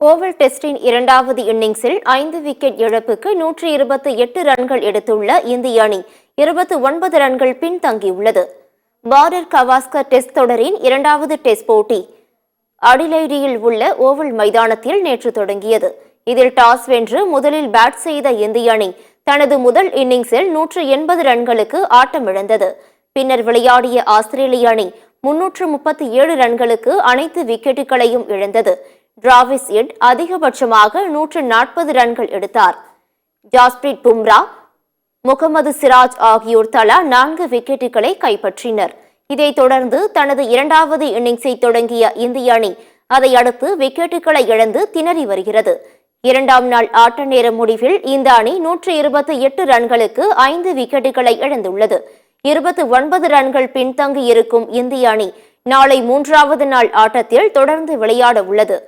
Oval டெஸ்டின் இரண்டாவது இன்னிங்ஸில் 5 wicket இழப்புக்கு 128 ரன்கள் எடுத்துள்ள இந்திய அணி 29 ரன்கள் பின்தங்கியுள்ளது. பார்டர் கவாஸ்கர் டெஸ்ட் தொடரின் இரண்டாவது டெஸ்ட் போட்டி அடிலைடியில் உள்ள ஓவல் மைதானத்தில் நேற்று தொடங்கியது. இதில் டாஸ் வென்று முதலில் பேட் செய்த இந்திய அணி தனது முதல் இன்னிங்ஸில் 180 ரன்களுக்கு ஆட்டமிழந்தது. பின்னர் விளையாடிய ஆஸ்திரேலிய அணி 337 ரன்களுக்கு அனைத்து விக்கெட்டுகளையும் இழந்தது. டிராவிஸ் ஹெட் அதிகபட்சமாக 140 ரன்கள் எடுத்தார். ஜாஸ்பிரிட் பும்ரா, முகமது சிராஜ் ஆகியோர் தலா 4 விக்கெட்டுகளை கைப்பற்றினர். இதைத் தொடர்ந்து தனது இரண்டாவது இன்னிங்ஸை தொடங்கிய இந்திய அணி அதை அடுத்து விக்கெட்டுகளை இழந்து திணறி வருகிறது. இரண்டாம் நாள் ஆட்ட நேர முடிவில் இந்த அணி 128 ரன்களுக்கு 5 விக்கெட்டுகளை இழந்துள்ளது. 29 ரன்கள் பின்தங்கி இருக்கும் இந்திய அணி நாளை மூன்றாவது நாள் ஆட்டத்தில் தொடர்ந்து விளையாட உள்ளது.